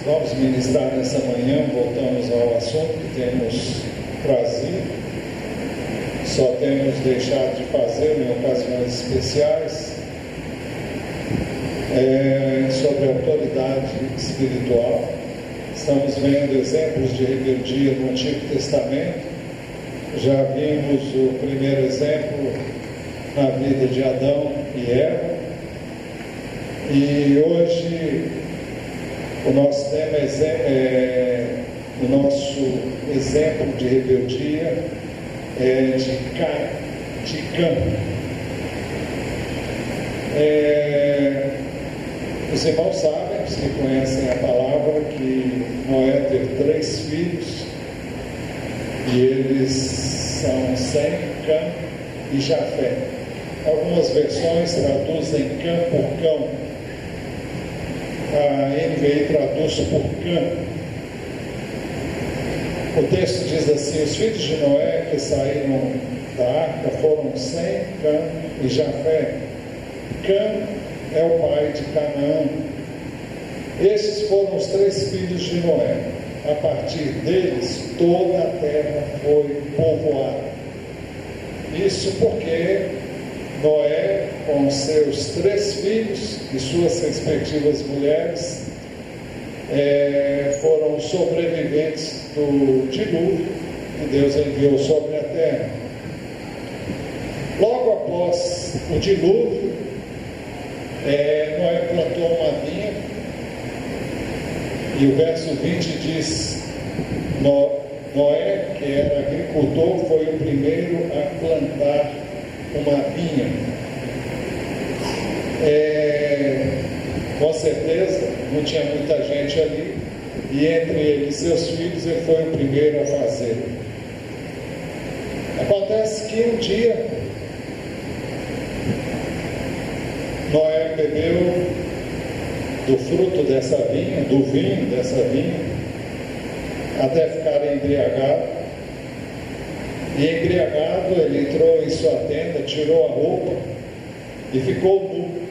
vamos ministrar nessa manhã. Voltamos ao assunto que temos trazido, só temos deixado de fazer em ocasiões especiais, sobre a autoridade espiritual. Estamos vendo exemplos de rebeldia no Antigo Testamento. Já vimos o primeiro exemplo na vida de Adão e Eva, e hoje o nosso tema o nosso exemplo de rebeldia é de Cã. Os irmãos sabem, os que conhecem a palavra, que Noé teve 3 filhos, e eles são Sem, Cã e Jafé. Algumas versões traduzem Cã por cão. A NVI traduz por Cã. O texto diz assim: os filhos de Noé que saíram da arca foram Sem, Cã e Jafé. Cã é o pai de Canaã. Estes foram os 3 filhos de Noé. A partir deles, toda a terra foi povoada. Isso porque Noé, com seus 3 filhos e suas respectivas mulheres, foram sobreviventes do dilúvio que Deus enviou sobre a terra. Logo após o dilúvio, Noé plantou uma vinha, e o verso 20 diz: Noé, que era agricultor, foi o primeiro a plantar uma vinha. Com certeza não tinha muita gente ali, e entre ele e seus filhos ele foi o primeiro a fazer. Acontece que um dia Noé bebeu do fruto dessa vinha, do vinho dessa vinha, até ficar embriagado. E embriagado, ele entrou em sua tenda, tirou a roupa e ficou nu.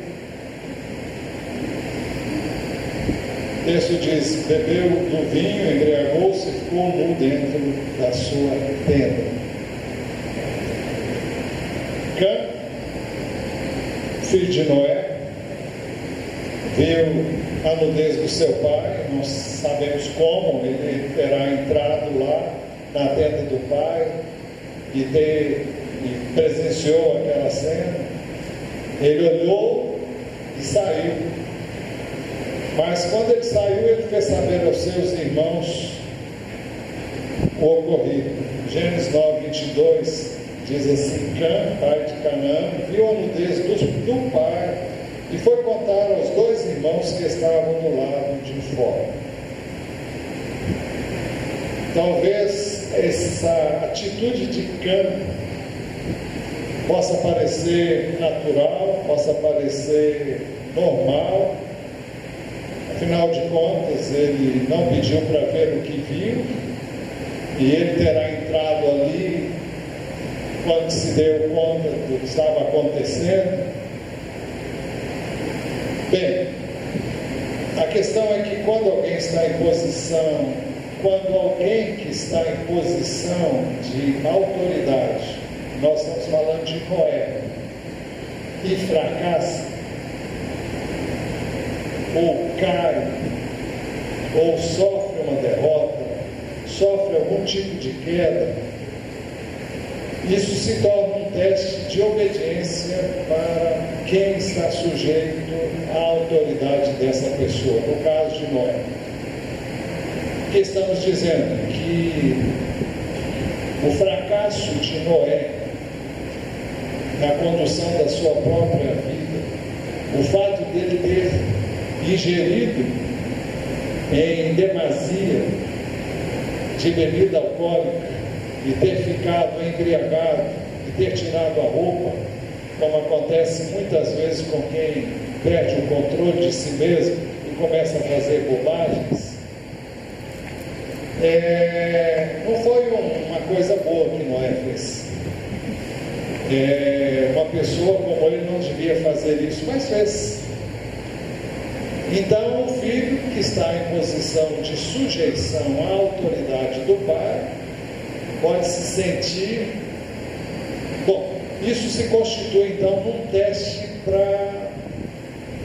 O texto diz: bebeu do vinho, embriagou-se e ficou nu dentro da sua tenda. Cã, filho de Noé, viu a nudez do seu pai. Não sabemos como ele terá entrado lá na tenda do pai e presenciou aquela cena. Ele olhou e saiu. Mas quando ele saiu, ele fez saber aos seus irmãos o ocorrido. Gênesis 9:22 diz assim: Cã, pai de Canaã, viu a nudez do pai e foi contar aos 2 irmãos que estavam do lado de fora. Talvez essa atitude de Cã possa parecer natural, possa parecer normal. Afinal de contas, ele não pediu para ver o que viu, e ele terá entrado ali quando se deu conta do que estava acontecendo. Bem, a questão é que quando alguém que está em posição de autoridade, nós estamos falando de Noé, e fracassa, ou cai, ou sofre uma derrota, sofre algum tipo de queda, isso se torna um teste de obediência para quem está sujeito à autoridade dessa pessoa. No caso de Noé, o que estamos dizendo? Que o fracasso de Noé na condução da sua própria vida, o fato dele ter ingerido em demasia de bebida alcoólica e ter ficado embriagado e ter tirado a roupa, como acontece muitas vezes com quem perde o controle de si mesmo e começa a fazer bobagens, não foi uma coisa boa que Noé fez. Uma pessoa como ele não devia fazer isso, mas fez. Então o filho que está em posição de sujeição à autoridade do pai pode se sentir... Bom, isso se constitui então num teste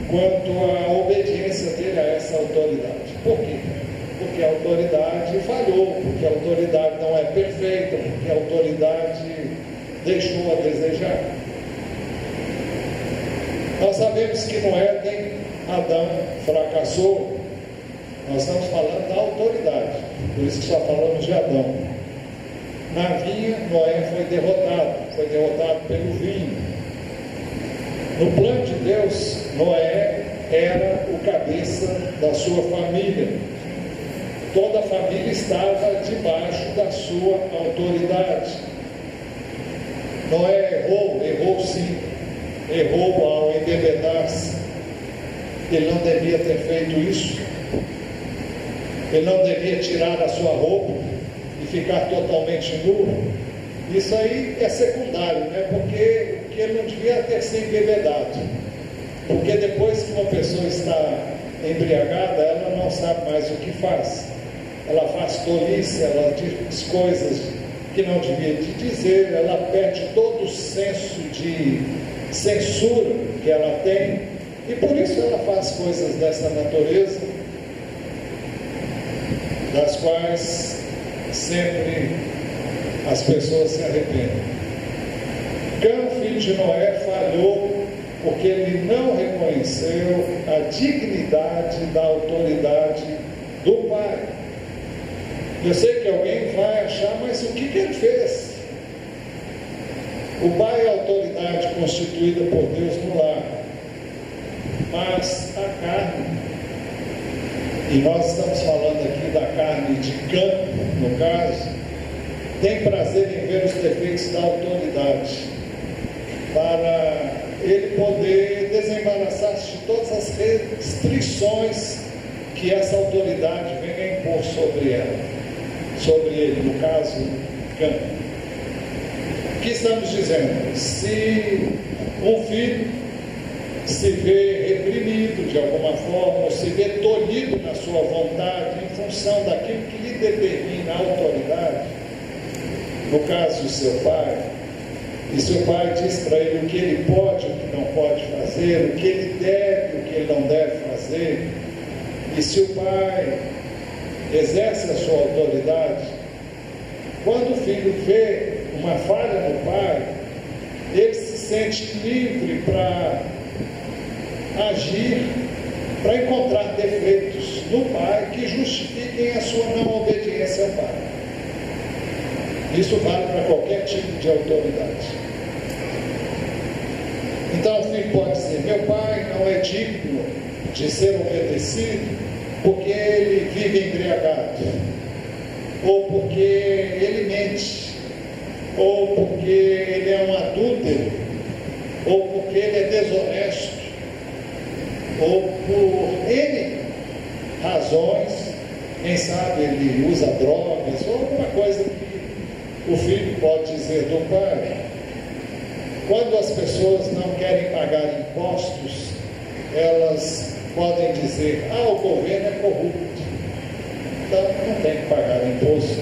quanto à obediência dele a essa autoridade. Por quê? Porque a autoridade falhou, porque a autoridade não é perfeita, porque a autoridade deixou a desejar. Nós sabemos que no Éden, Adão fracassou. Nós estamos falando da autoridade, por isso que só falamos de Adão. Na vinha, Noé foi derrotado pelo vinho. No plano de Deus, Noé era o cabeça da sua família. Toda a família estava debaixo da sua autoridade. Noé errou sim, errou ao embebedar-se. Ele não devia ter feito isso. Ele não devia tirar a sua roupa e ficar totalmente nu. Isso aí é secundário, né? Porque ele não devia ter se embebedado. Porque depois que uma pessoa está embriagada, ela não sabe mais o que faz. Ela faz tolice, ela diz coisas que não devia dizer, ela perde todo o senso de censura que ela tem, e por isso ela faz coisas dessa natureza, das quais sempre as pessoas se arrependem. Cã, filho de Noé, falhou porque ele não reconheceu a dignidade da autoridade do pai. Eu sei que alguém vai achar, mas o que ele fez? O pai é a autoridade constituída por Deus no lar, mas a carne, e nós estamos falando aqui da carne de Cã, no caso, tem prazer em ver os defeitos da autoridade, para ele poder desembaraçar-se de todas as restrições que essa autoridade venha impor sobre ele, no caso, Cã. O que estamos dizendo? Se um filho se vê reprimido de alguma forma, ou se vê tolhido na sua vontade em função daquilo que lhe determina a autoridade, no caso do seu pai, e seu pai diz para ele o que ele pode, o que não pode fazer, o que ele deve, o que ele não deve fazer, e se o pai exerce a sua autoridade, quando o filho vê uma falha no pai, ele se sente livre para agir, para encontrar defeitos no pai que justifiquem a sua não obediência ao pai. Isso vale para qualquer tipo de autoridade. Então o filho pode dizer: meu pai não é digno de ser obedecido porque ele vive embriagado, ou porque ele mente, ou porque ele é um adúltero, ou porque ele é desonesto, ou por N razões, quem sabe ele usa drogas, ou alguma coisa que o filho pode dizer do pai. Quando as pessoas não querem pagar impostos, elas podem dizer: o governo é corrupto, então não tem que pagar imposto.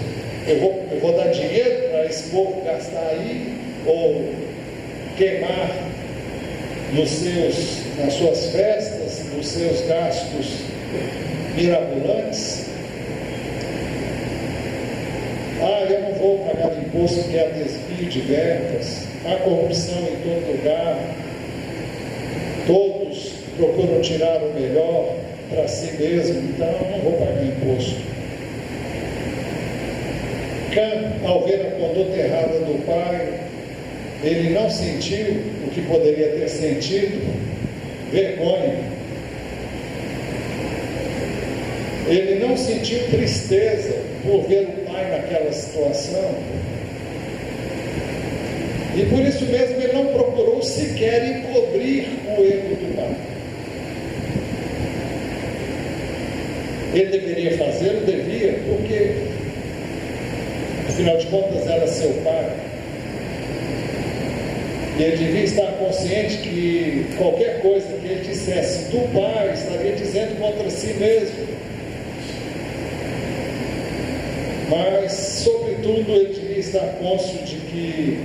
Eu vou dar dinheiro para esse povo gastar aí, ou queimar nas suas festas, nos seus gastos mirabolantes. Eu não vou pagar imposto porque há desvio de verbas, há corrupção em todo lugar, todos procuram tirar o melhor para si mesmo, então eu não vou pagar imposto. Cã, ao ver a conduta errada do pai, ele não sentiu o que poderia ter sentido: vergonha. Ele não sentiu tristeza por ver o pai naquela situação, e por isso mesmo ele não procurou sequer encobrir o erro do pai. Ele deveria fazê-lo? Devia, porque afinal de contas era seu pai, e ele devia estar consciente que qualquer coisa que ele dissesse do pai estaria dizendo contra si mesmo. Mas, sobretudo, ele devia estar cônscio de que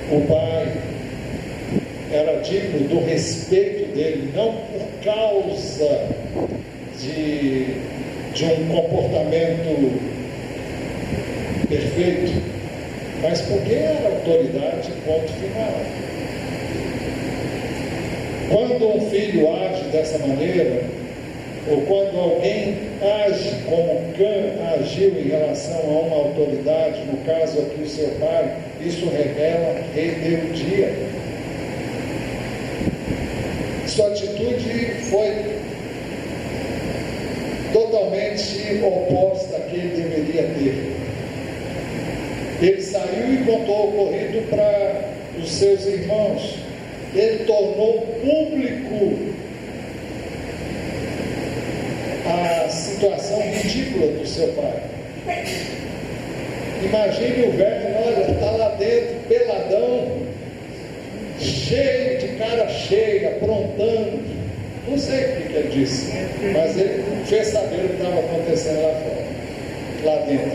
o pai era digno do respeito dele, não por causa de um comportamento perfeito, mas porque era autoridade, ponto final. Quando um filho age dessa maneira, ou quando alguém age como Cã agiu em relação a uma autoridade, no caso aqui o seu pai, isso revela rebeldia. Sua atitude foi totalmente oposta à que ele deveria ter. Ele saiu e contou o ocorrido para os seus irmãos. Ele tornou público a situação ridícula do seu pai. Imagine o velho, olha, está lá dentro, peladão, cheio de cara cheia, aprontando. Não sei o que ele disse, mas ele fez saber o que estava acontecendo lá fora, lá dentro.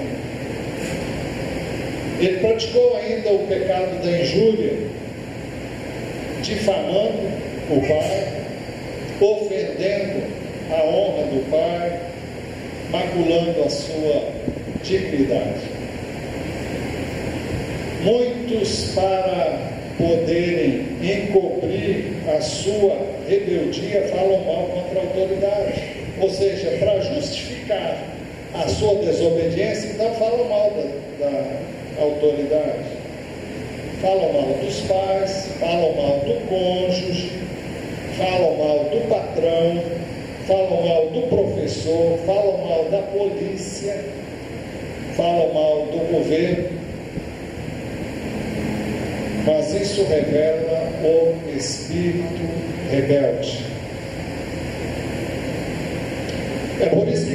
Ele praticou ainda o pecado da injúria, difamando o pai, ofendendo a honra do pai, maculando a sua dignidade. Muitos, para poderem encobrir a sua rebeldia, falam mal contra a autoridade. Ou seja, para justificar a sua desobediência, então falam mal da autoridade. Falam mal dos pais, falam mal do cônjuge, falam mal do patrão, falam mal do professor, falam mal da polícia, falam mal do governo. Mas isso revela o espírito rebelde. É por isso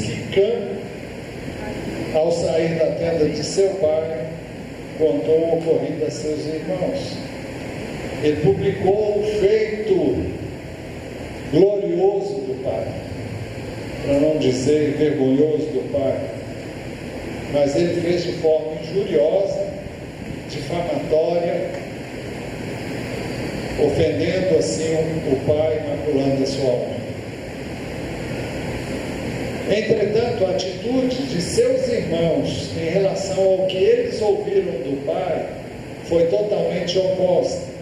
que Cã, ao sair da tenda de seu pai, contou o ocorrido a seus irmãos. Ele publicou o feito glorioso do pai, para não dizer vergonhoso do pai, mas ele fez de forma injuriosa, difamatória, ofendendo assim o pai, maculando a sua honra. Entretanto, a atitude de seus irmãos em relação ao que eles ouviram do pai foi totalmente oposta.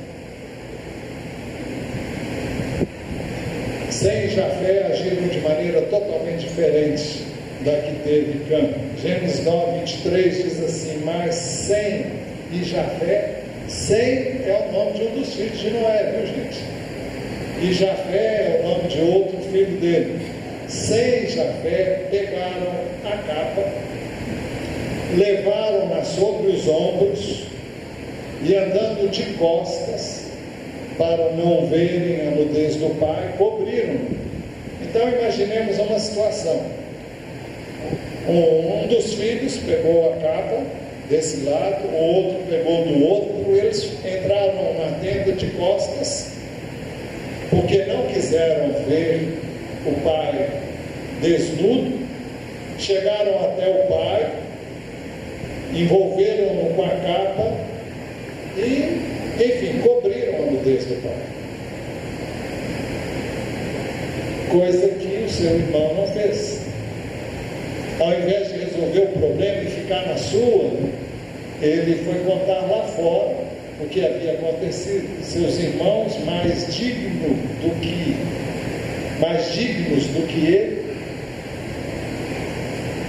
Sem Jafé agiram de maneira totalmente diferente da que teve Cã. Gênesis 9, 23 diz assim: mas Sem e Jafé, Sem é o nome de um dos filhos de Noé, viu gente? E Jafé é o nome de outro filho dele. Sem Jafé pegaram a capa, levaram-na sobre os ombros e, andando de costas para não verem a nudez do pai, cobriram. Então imaginemos uma situação: um dos filhos pegou a capa desse lado, o outro pegou do outro, eles entraram na tenda de costas porque não quiseram ver o pai desnudo, chegaram até o pai, envolveram-no com a capa e, enfim, cobriram a nudez do pai. Coisa que o seu irmão não fez. Ao invés de resolver o problema e ficar na sua, ele foi contar lá fora o que havia acontecido. Seus irmãos, mais dignos do que ele,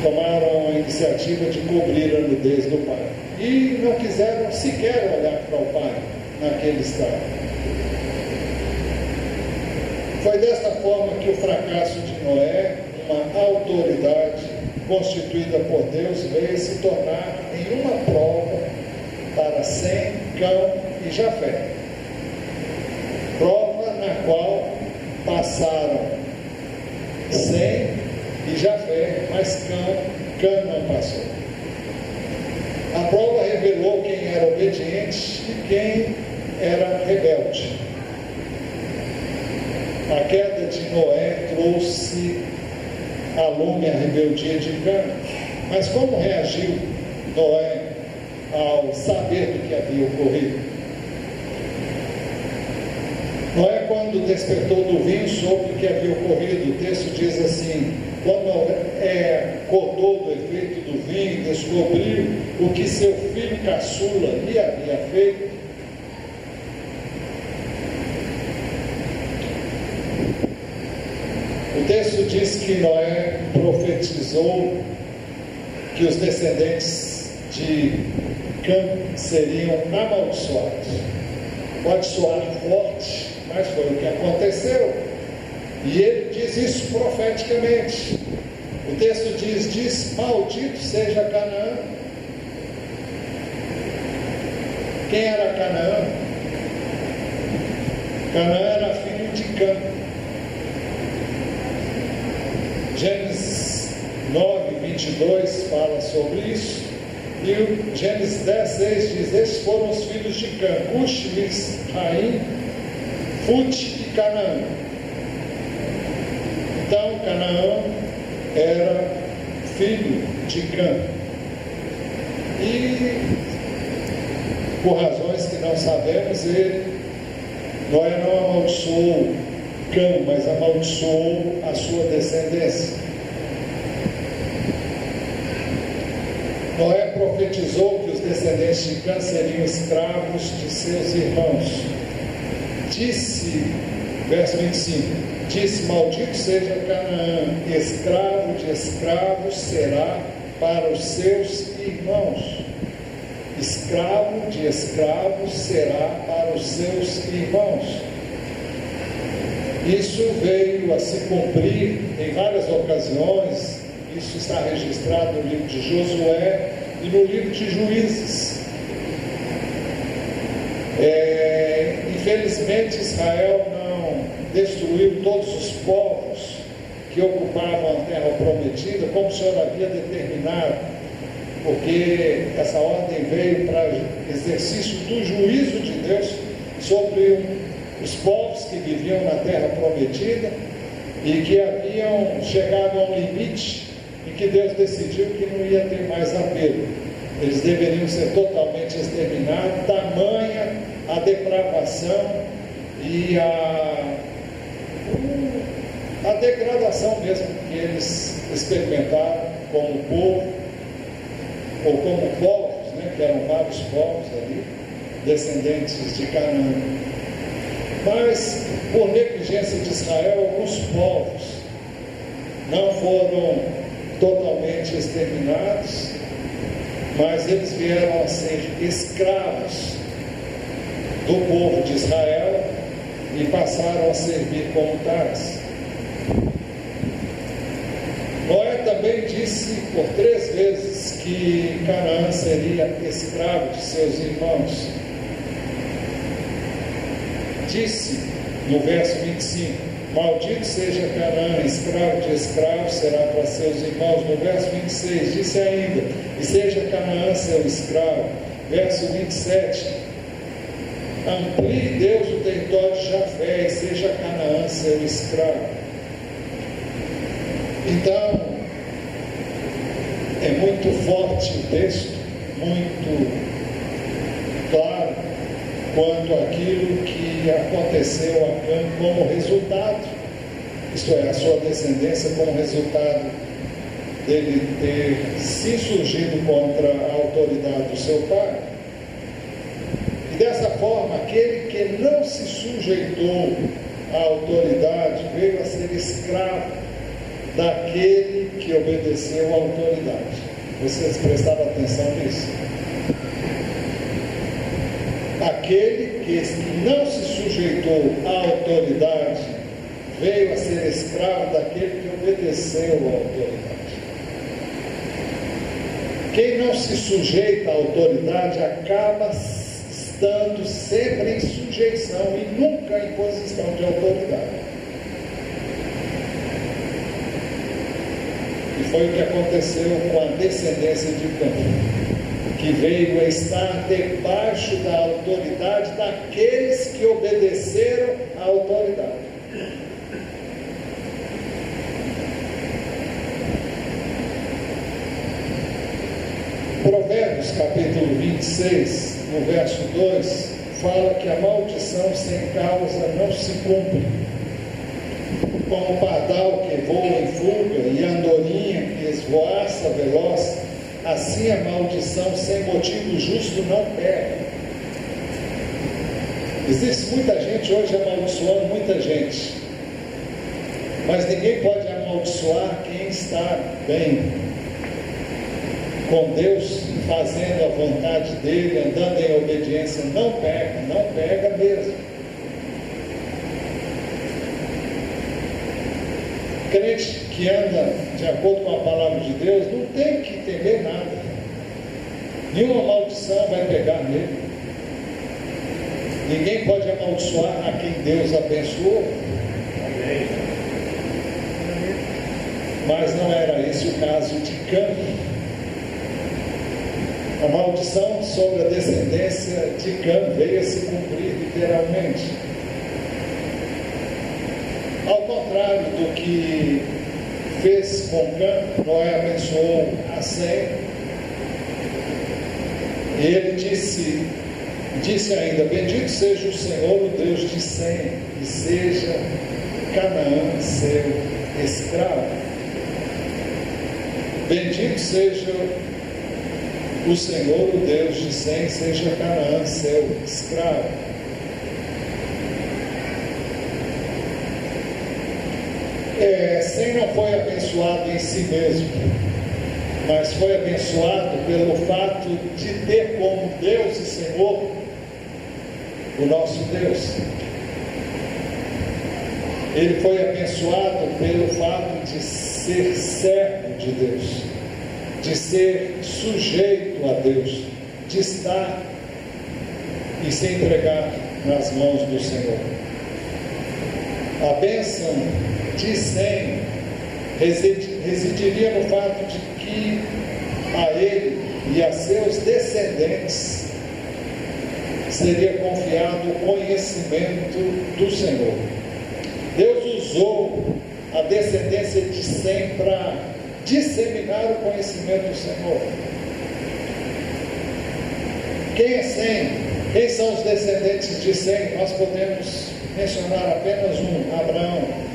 tomaram a iniciativa de cobrir a nudez do pai e não quiseram sequer olhar para o pai naquele estado. Foi desta forma que o fracasso de Noé, uma autoridade constituída por Deus, veio se tornar em uma prova para Sem, Cã e Jafé. Prova na qual passaram Sem e Jafé, mas Cã não passou. A prova revelou quem era obediente e quem era rebelde. A queda de Noé trouxe à lume a rebeldia de Cã. Mas como reagiu Noé ao saber do que havia ocorrido? Noé, quando despertou do vinho, soube o que havia ocorrido. O texto diz assim: quando Noé acordou do efeito do vinho, descobriu o que seu filho caçula lhe havia feito. O texto diz que Noé profetizou que os descendentes de Cã seriam amaldiçoados. Pode soar forte, mas foi o que aconteceu. E ele diz isso profeticamente. O texto diz: maldito seja Canaã. Quem era Canaã? Canaã era filho de Cã. Gênesis 9, 22 fala sobre isso. E o Gênesis 10, 6 diz: esses foram os filhos de Cã, Cush, Misraim, Fut e Canaã. Então, Canaã era filho de Cã. E, por razões que não sabemos, Noé não amaldiçoou Cã, mas amaldiçoou a sua descendência. Noé profetizou que os descendentes de Cã seriam escravos de seus irmãos. Disse, verso 25, disse: maldito seja Canaã, escravo de escravos será para os seus irmãos. Escravo de escravos será para os seus irmãos. Isso veio a se cumprir em várias ocasiões. Isso está registrado no livro de Josué e no livro de Juízes. Infelizmente, Israel não destruiu todos os povos que ocupavam a terra prometida, como o Senhor havia determinado, porque essa ordem veio para exercício do juízo de Deus sobre os povos que viviam na terra prometida e que haviam chegado a um limite e que Deus decidiu que não ia ter mais apelo. Eles deveriam ser totalmente exterminados, tamanha a depravação e a degradação mesmo que eles experimentaram como povo, ou como povos, né, que eram vários povos ali, descendentes de Canaã. Mas, por negligência de Israel, alguns povos não foram totalmente exterminados, mas eles vieram a ser escravos do povo de Israel e passaram a servir como tais. Noé também disse por 3 vezes que Canaã seria escravo de seus irmãos. Disse no verso 25: maldito seja Canaã, escravo de escravos será para seus irmãos. No verso 26 disse ainda: e seja Canaã seu escravo. Verso 27: amplie Deus o território de Jafé e seja Canaã seu escravo. Então, é muito forte o texto, muito claro quanto àquilo que aconteceu a Cã como resultado, isto é, a sua descendência como resultado dele ter se insurgido contra a autoridade do seu pai. E dessa forma, aquele que não se sujeitou à autoridade veio a ser escravo daquele que obedeceu à autoridade. Vocês prestaram atenção nisso? Aquele que não se sujeitou à autoridade veio a ser escravo daquele que obedeceu à autoridade. Quem não se sujeita à autoridade acaba estando sempre em sujeição e nunca em posição de autoridade. E foi o que aconteceu com a descendência de Cã, que veio a estar debaixo da autoridade daqueles que obedeceram à autoridade. Provérbios capítulo 26, no verso 2, fala que a maldição sem causa não se cumpre. Como o pardal que voa em fuga e a andorinha que esvoaça veloz, assim a maldição sem motivo justo não pega. Existe muita gente hoje amaldiçoando muita gente, mas ninguém pode amaldiçoar quem está bem com Deus, fazendo a vontade dele, andando em obediência. Não pega mesmo. Crente que anda de acordo com a palavra de Deus não tem que temer nada. Nenhuma maldição vai pegar nele. Ninguém pode amaldiçoar a quem Deus abençoou. Amém. Mas não era esse o caso de Cã. A maldição sobre a descendência de Cã veio a se cumprir literalmente. Ao contrário do que fez com Cã, Noé abençoou a Sem. E ele disse ainda: bendito seja o Senhor, o Deus de Sem, e seja Canaã seu escravo. Bendito seja o Senhor, o Deus de Sem, seja Canaã seu escravo. Sem não foi abençoado em si mesmo, mas foi abençoado pelo fato de ter como Deus e Senhor o nosso Deus. Ele foi abençoado pelo fato de ser servo de Deus, de ser sujeito a Deus, de estar e se entregar nas mãos do Senhor. A bênção de Sem residiria no fato de que a ele e a seus descendentes seria confiado o conhecimento do Senhor. Deus usou a descendência de Sem para disseminar o conhecimento do Senhor. Quem é Sem? Quem são os descendentes de Sem? Nós podemos mencionar apenas um: Abraão.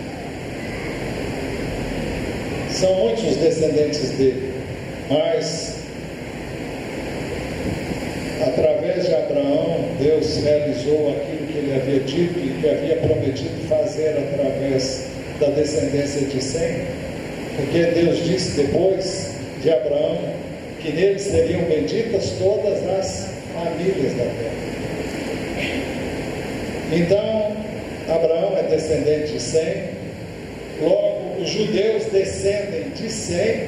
São muitos os descendentes dele, mas através de Abraão, Deus realizou aquilo que ele havia dito e que havia prometido fazer através da descendência de Sem, porque Deus disse depois de Abraão que nele seriam benditas todas as famílias da terra. Então, Abraão é descendente de Sem, logo os judeus descendem de Sem,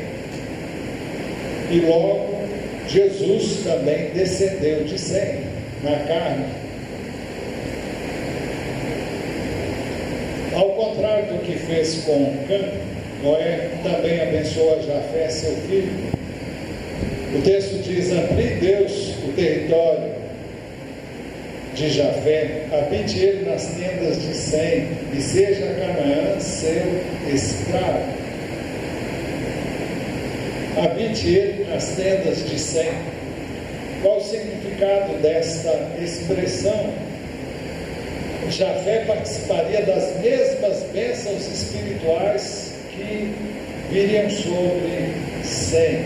e logo Jesus também descendeu de Sem, na carne. Ao contrário do que fez com Cã, Noé também abençoou a Jafé, seu filho. O texto diz: amplie Deus o território de Jafé, habite ele nas tendas de Sem, e seja Canaã seu escravo. Habite ele nas tendas de Sem. Qual o significado desta expressão? Jafé participaria das mesmas bênçãos espirituais que viriam sobre Sem,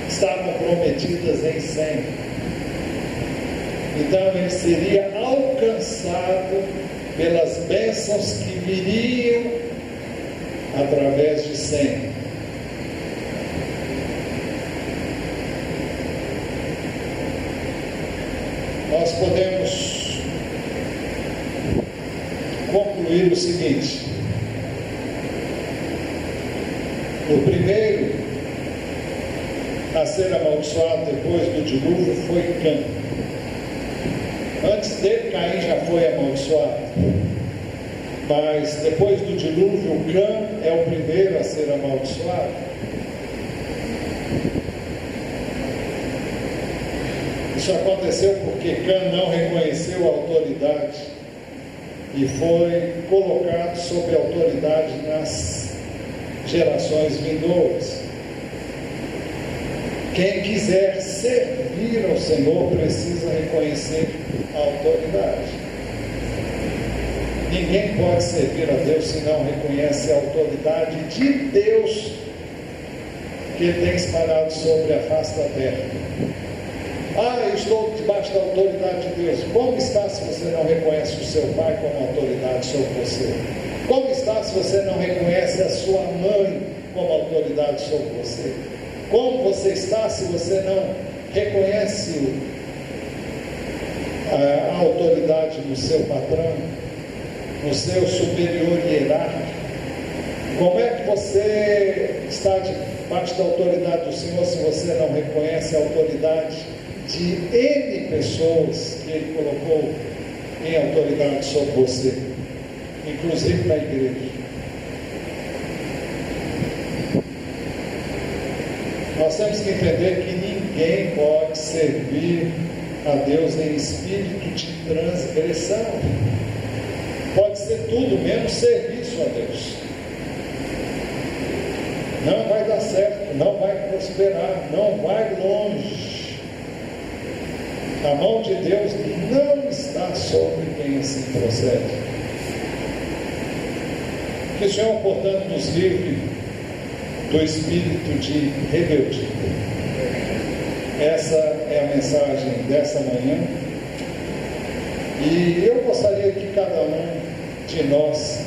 estavam prometidas em Sem. Então ele seria alcançado pelas bênçãos que viriam através de Sem. Nós podemos concluir o seguinte: o primeiro a ser amaldiçoado depois do dilúvio foi Cã. Antes dele, Caim já foi amaldiçoado, mas depois do dilúvio, Cã é o primeiro a ser amaldiçoado. Isso aconteceu porque Cã não reconheceu a autoridade e foi colocado sob autoridade nas gerações vindouras. Quem quiser servir ao Senhor precisa reconhecer a autoridade. Ninguém pode servir a Deus se não reconhece a autoridade de Deus que Ele tem espalhado sobre a face da terra. Eu estou debaixo da autoridade de Deus. Como está se você não reconhece o seu pai como autoridade sobre você? Como está se você não reconhece a sua mãe como autoridade sobre você? Como você está se você não reconhece a autoridade do seu patrão, no seu superior hierárquico? Como é que você está debaixo da autoridade do Senhor se você não reconhece a autoridade de N pessoas que Ele colocou em autoridade sobre você, inclusive na igreja? Nós temos que entender que ninguém pode servir a Deus em espírito de transgressão. Pode ser tudo menos serviço a Deus. Não vai dar certo, não vai prosperar, não vai longe. A mão de Deus não está sobre quem assim procede. Que o Senhor, portanto, nos livre do espírito de rebeldia. Essa é a mensagem dessa manhã. E eu gostaria que cada um de nós,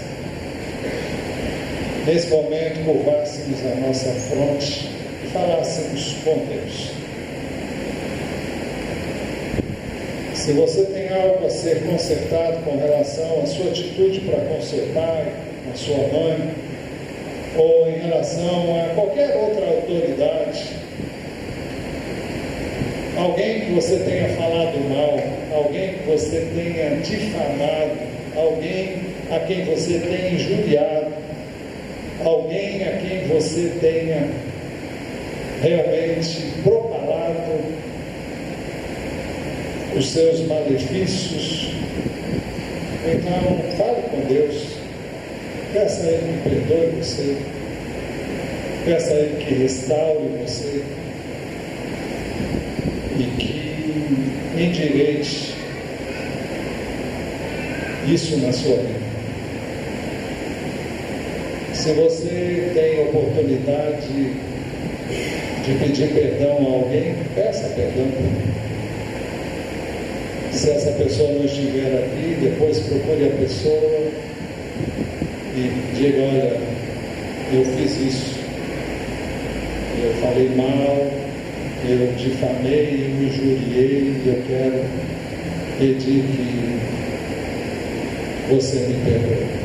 nesse momento, curvássemos a nossa fronte e falássemos com Deus. Se você tem algo a ser consertado com relação à sua atitude para com seu pai, a sua mãe, ou em relação a qualquer outra autoridade, alguém que você tenha falado mal, alguém que você tenha difamado, alguém a quem você tenha injuriado, alguém a quem você tenha realmente propalado os seus malefícios, então fale com Deus, peça a Ele que perdoe você, peça a Ele que restaure você e que endireite isso na sua vida. Se você tem a oportunidade de pedir perdão a alguém, peça perdão. Se essa pessoa não estiver aqui, depois procure a pessoa e diga: olha, eu fiz isso, eu falei mal, eu difamei, eu injuriei, eu quero pedir que você me perdoe.